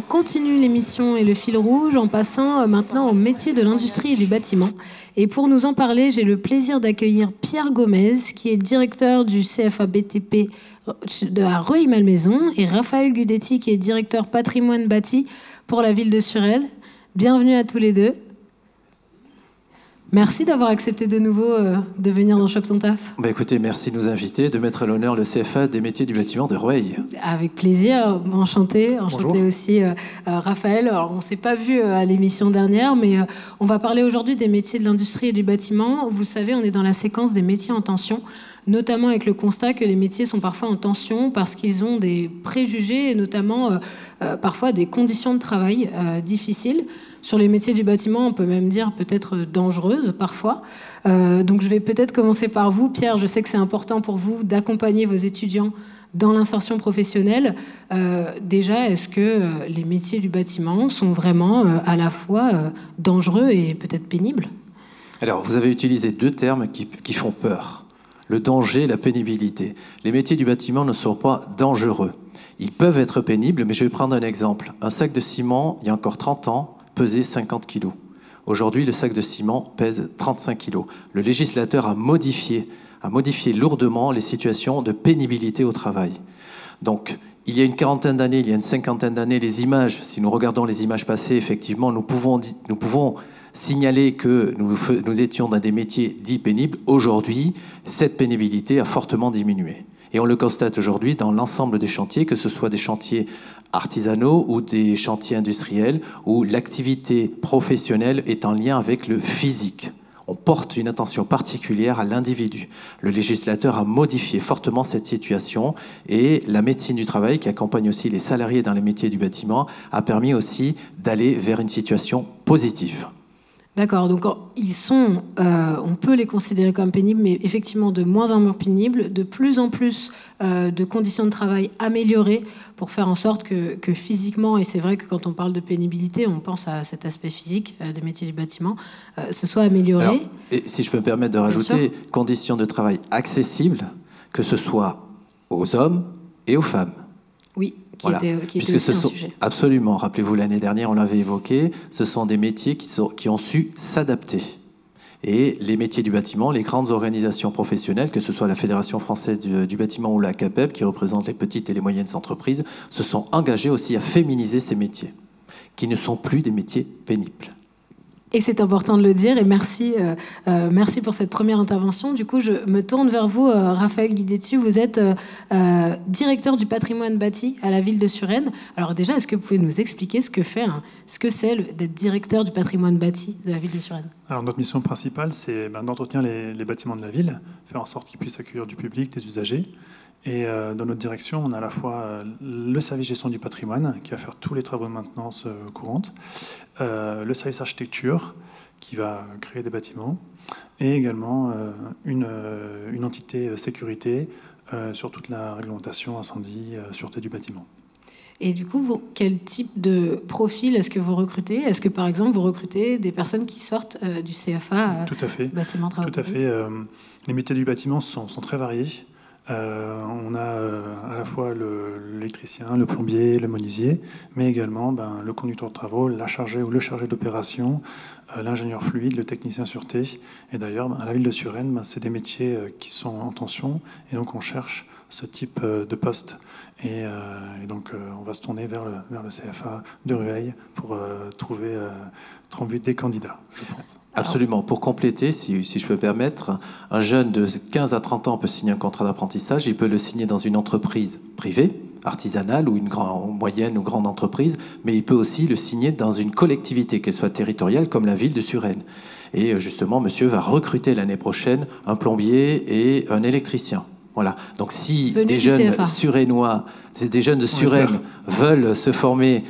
continue l'émission et le fil rouge en passant maintenant au métier de l'industrie et du bâtiment. Et pour nous en parler, j'ai le plaisir d'accueillir Pierre Gomez, qui est directeur du CFA BTP à Rueil-Malmaison, et Raphaël Gudetti, qui est directeur patrimoine bâti pour la ville de Suresnes. Bienvenue à tous les deux. Merci d'avoir accepté de nouveau de venir dans Chope ton taf. Écoutez, merci de nous inviter, de mettre à l'honneur le CFA des métiers du bâtiment de Rueil. Avec plaisir, enchanté aussi Raphaël. Alors, on ne s'est pas vu à l'émission dernière, mais on va parler aujourd'hui des métiers de l'industrie et du bâtiment. Vous le savez, on est dans la séquence des métiers en tension, notamment avec le constat que les métiers sont parfois en tension parce qu'ils ont des préjugés et notamment parfois des conditions de travail difficiles. Sur les métiers du bâtiment, on peut même dire peut-être dangereuses parfois. Donc je vais peut-être commencer par vous. Pierre, je sais que c'est important pour vous d'accompagner vos étudiants dans l'insertion professionnelle. Déjà, est-ce que les métiers du bâtiment sont vraiment à la fois dangereux et peut-être pénibles ? Alors, vous avez utilisé deux termes qui font peur. Le danger et la pénibilité. Les métiers du bâtiment ne sont pas dangereux. Ils peuvent être pénibles, mais je vais prendre un exemple. Un sac de ciment, il y a encore 30 ans, pesait 50 kg. Aujourd'hui, le sac de ciment pèse 35 kg. Le législateur a modifié lourdement les situations de pénibilité au travail. Donc, il y a une quarantaine d'années, il y a une cinquantaine d'années, les images, si nous regardons les images passées, effectivement, nous pouvons signaler que nous étions dans des métiers dits pénibles. Aujourd'hui, cette pénibilité a fortement diminué. Et on le constate aujourd'hui dans l'ensemble des chantiers, que ce soit des chantiers artisanaux ou des chantiers industriels, où l'activité professionnelle est en lien avec le physique. On porte une attention particulière à l'individu. Le législateur a modifié fortement cette situation et la médecine du travail, qui accompagne aussi les salariés dans les métiers du bâtiment, a permis aussi d'aller vers une situation positive. D'accord, donc on peut les considérer comme pénibles, mais effectivement de moins en moins pénibles, de plus en plus de conditions de travail améliorées pour faire en sorte que physiquement, et c'est vrai que quand on parle de pénibilité, on pense à cet aspect physique des métiers du bâtiment, ce soit amélioré. Alors, et si je peux me permettre de rajouter, conditions de travail accessibles, que ce soit aux hommes et aux femmes. Oui. Voilà. Qui était aussi un sujet. Absolument. Rappelez-vous, l'année dernière, on l'avait évoqué, ce sont des métiers qui ont su s'adapter. Et les métiers du bâtiment, les grandes organisations professionnelles, que ce soit la Fédération française du bâtiment ou la CAPEB, qui représente les petites et les moyennes entreprises, se sont engagées aussi à féminiser ces métiers, qui ne sont plus des métiers pénibles. Et c'est important de le dire, et merci pour cette première intervention. Du coup, je me tourne vers vous, Raphaël Gudetti. Vous êtes directeur du patrimoine bâti à la ville de Suresnes. Alors déjà, est-ce que vous pouvez nous expliquer ce que c'est d'être directeur du patrimoine bâti de la ville de Suresnes ? Alors notre mission principale, c'est d'entretenir les bâtiments de la ville, faire en sorte qu'ils puissent accueillir du public, des usagers. Et dans notre direction, on a à la fois le service gestion du patrimoine, qui va faire tous les travaux de maintenance courante, le service architecture, qui va créer des bâtiments, et également une entité sécurité sur toute la réglementation incendie, sûreté du bâtiment. Et du coup, quel type de profil est-ce que vous recrutez ? Est-ce que, par exemple, vous recrutez des personnes qui sortent du CFA Tout à fait. Bâtiment Travaux Publics ? Tout à fait. Les métiers du bâtiment sont très variés. On a à la fois l'électricien, le plombier, le menuisier, mais également le conducteur de travaux, la chargée ou le chargé d'opération, l'ingénieur fluide, le technicien sûreté. Et d'ailleurs, à la ville de Suresnes, c'est des métiers qui sont en tension, et donc on cherche ce type de poste. Et donc on va se tourner vers le CFA de Rueil pour trouver des candidats, je pense. Absolument. Pour compléter, si je peux me permettre, un jeune de 15 à 30 ans peut signer un contrat d'apprentissage. Il peut le signer dans une entreprise privée, artisanale ou une moyenne ou grande entreprise, mais il peut aussi le signer dans une collectivité, qu'elle soit territoriale, comme la ville de Suresnes. Et justement, monsieur va recruter l'année prochaine un plombier et un électricien. Voilà. Donc si des jeunes Suresnois, des jeunes de Suresnes veulent se former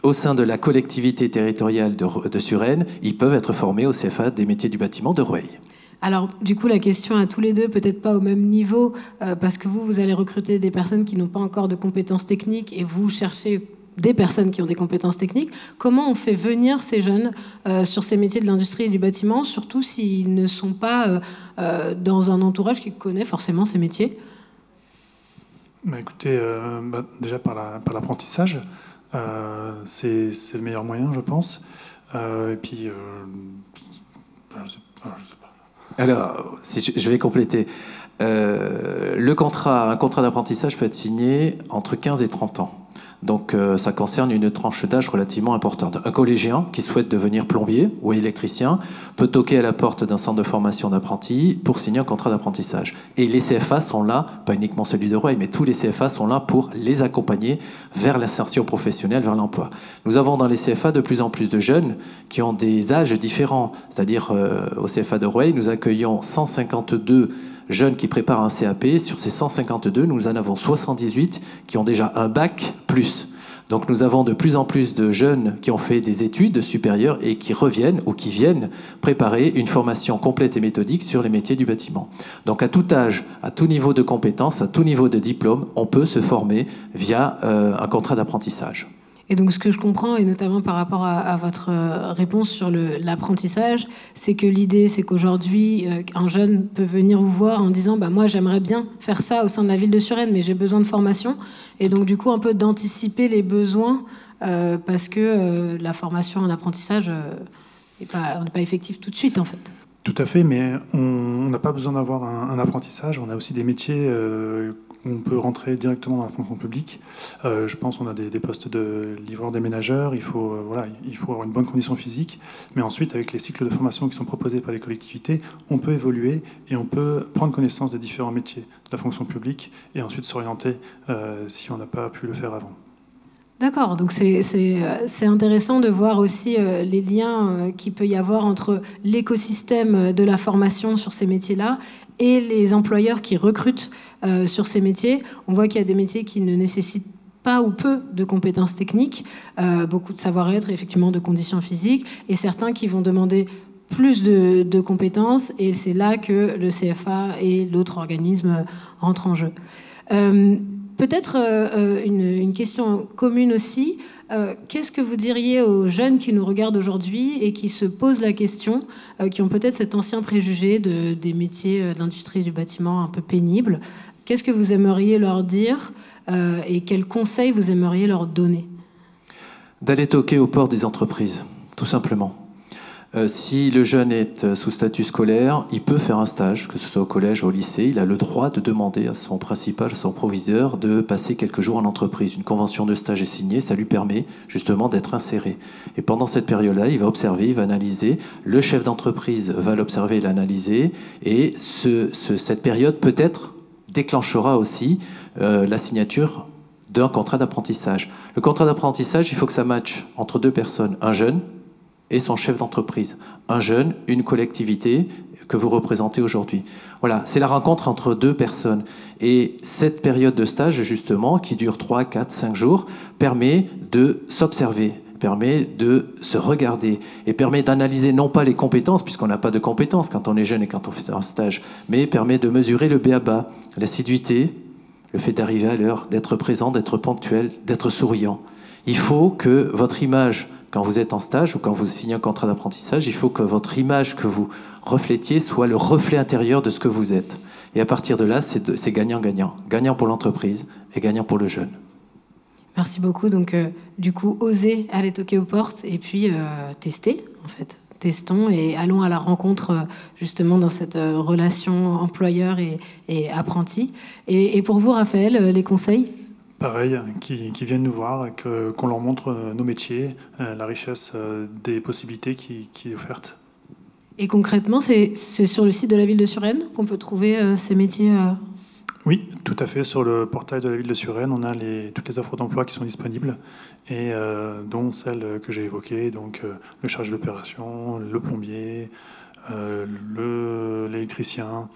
au sein de la collectivité territoriale de Suresnes, ils peuvent être formés au CFA des métiers du bâtiment de Rueil. Alors, du coup, la question à tous les deux, peut-être pas au même niveau, parce que vous allez recruter des personnes qui n'ont pas encore de compétences techniques et vous cherchez des personnes qui ont des compétences techniques. Comment on fait venir ces jeunes sur ces métiers de l'industrie et du bâtiment, surtout s'ils ne sont pas dans un entourage qui connaît forcément ces métiers ? Écoutez, déjà par l'apprentissage. C'est le meilleur moyen, je pense. Et puis, je sais pas. Alors, si je vais compléter. Un contrat d'apprentissage peut être signé entre 15 et 30 ans. Donc ça concerne une tranche d'âge relativement importante. Un collégien qui souhaite devenir plombier ou électricien peut toquer à la porte d'un centre de formation d'apprentis pour signer un contrat d'apprentissage. Et les CFA sont là, pas uniquement celui de Rueil, mais tous les CFA sont là pour les accompagner vers l'insertion professionnelle, vers l'emploi. Nous avons dans les CFA de plus en plus de jeunes qui ont des âges différents. C'est-à-dire au CFA de Rueil, nous accueillons 152 jeunes qui préparent un CAP. Sur ces 152, nous en avons 78 qui ont déjà un bac plus. Donc nous avons de plus en plus de jeunes qui ont fait des études supérieures et qui reviennent ou qui viennent préparer une formation complète et méthodique sur les métiers du bâtiment. Donc à tout âge, à tout niveau de compétence, à tout niveau de diplôme, on peut se former via un contrat d'apprentissage. Et donc, ce que je comprends, et notamment par rapport à votre réponse sur l'apprentissage, c'est que l'idée, c'est qu'aujourd'hui, un jeune peut venir vous voir en disant « moi, j'aimerais bien faire ça au sein de la ville de Suresnes, mais j'ai besoin de formation ». Et donc, du coup, un peu d'anticiper les besoins, parce que la formation en apprentissage, on n'est pas effectif tout de suite, en fait. Tout à fait, mais on n'a pas besoin d'avoir un apprentissage. On a aussi des métiers où on peut rentrer directement dans la fonction publique. Je pense qu'on a des postes de livreurs déménageurs. Il faut avoir une bonne condition physique. Mais ensuite, avec les cycles de formation qui sont proposés par les collectivités, on peut évoluer et on peut prendre connaissance des différents métiers de la fonction publique et ensuite s'orienter si on n'a pas pu le faire avant. D'accord, donc c'est intéressant de voir aussi les liens qu'il peut y avoir entre l'écosystème de la formation sur ces métiers-là et les employeurs qui recrutent sur ces métiers. On voit qu'il y a des métiers qui ne nécessitent pas ou peu de compétences techniques, beaucoup de savoir-être, effectivement, de conditions physiques, et certains qui vont demander plus de compétences, et c'est là que le CFA et l'autre organisme rentrent en jeu. Peut-être une question commune aussi. Qu'est-ce que vous diriez aux jeunes qui nous regardent aujourd'hui et qui se posent la question, qui ont peut-être cet ancien préjugé des métiers de l'industrie du bâtiment un peu pénibles? Qu'est-ce que vous aimeriez leur dire et quels conseils vous aimeriez leur donner? D'aller toquer aux portes des entreprises, tout simplement. Si le jeune est sous statut scolaire, il peut faire un stage, que ce soit au collège ou au lycée. Il a le droit de demander à son principal, son proviseur, de passer quelques jours en entreprise. Une convention de stage est signée, ça lui permet justement d'être inséré. Et pendant cette période-là, il va observer, il va analyser. Le chef d'entreprise va l'observer et l'analyser. Et cette période peut-être déclenchera aussi la signature d'un contrat d'apprentissage. Le contrat d'apprentissage, il faut que ça matche entre deux personnes, un jeune et son chef d'entreprise. Un jeune, une collectivité que vous représentez aujourd'hui. Voilà, c'est la rencontre entre deux personnes. Et cette période de stage, justement, qui dure 3, 4, 5 jours, permet de s'observer, permet de se regarder et permet d'analyser non pas les compétences, puisqu'on n'a pas de compétences quand on est jeune et quand on fait un stage, mais permet de mesurer le b.a.-ba, l'assiduité, le fait d'arriver à l'heure, d'être présent, d'être ponctuel, d'être souriant. Il faut que votre image, quand vous êtes en stage ou quand vous signez un contrat d'apprentissage, il faut que votre image que vous reflétiez soit le reflet intérieur de ce que vous êtes. Et à partir de là, c'est gagnant-gagnant. Gagnant pour l'entreprise et gagnant pour le jeune. Merci beaucoup. Donc, du coup, osez aller toquer aux portes et puis tester, en fait. Testons et allons à la rencontre, justement, dans cette relation employeur et apprenti. Et pour vous, Raphaël, les conseils ? Pareil, qui viennent nous voir, qu'on leur montre nos métiers, la richesse des possibilités qui est offerte. Et concrètement, c'est sur le site de la ville de Suresnes qu'on peut trouver ces métiers Oui, tout à fait. Sur le portail de la ville de Suresnes, on a toutes les offres d'emploi qui sont disponibles, et dont celles que j'ai évoquées, donc le chargé d'opération, le plombier, l'électricien,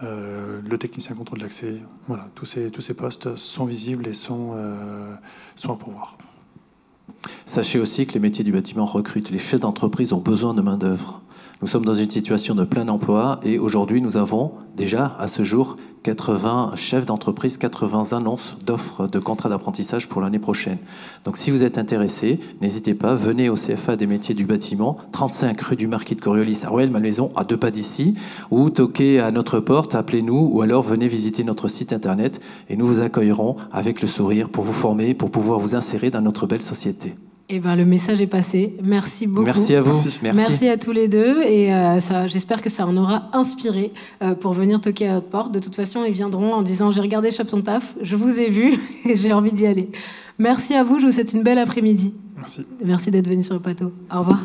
le technicien contrôle d'accès. Voilà, tous ces postes sont visibles et sont à pourvoir. Sachez aussi que les métiers du bâtiment recrutent. Les chefs d'entreprise ont besoin de main-d'œuvre. Nous sommes dans une situation de plein emploi et aujourd'hui, nous avons déjà, à ce jour, 80 chefs d'entreprise, 80 annonces d'offres de contrats d'apprentissage pour l'année prochaine. Donc si vous êtes intéressé, n'hésitez pas, venez au CFA des métiers du bâtiment, 35 rue du Marquis de Coriolis à Rueil-Malmaison, à 2 pas d'ici, ou toquez à notre porte, appelez-nous, ou alors venez visiter notre site internet et nous vous accueillerons avec le sourire pour vous former, pour pouvoir vous insérer dans notre belle société. Eh ben, le message est passé. Merci beaucoup. Merci à vous. Merci à tous les deux. Et j'espère que ça en aura inspiré pour venir toquer à notre porte. De toute façon, ils viendront en disant « J'ai regardé Chope ton taf, je vous ai vu et j'ai envie d'y aller ». Merci à vous. Je vous souhaite une belle après-midi. Merci. Merci d'être venu sur le plateau. Au revoir.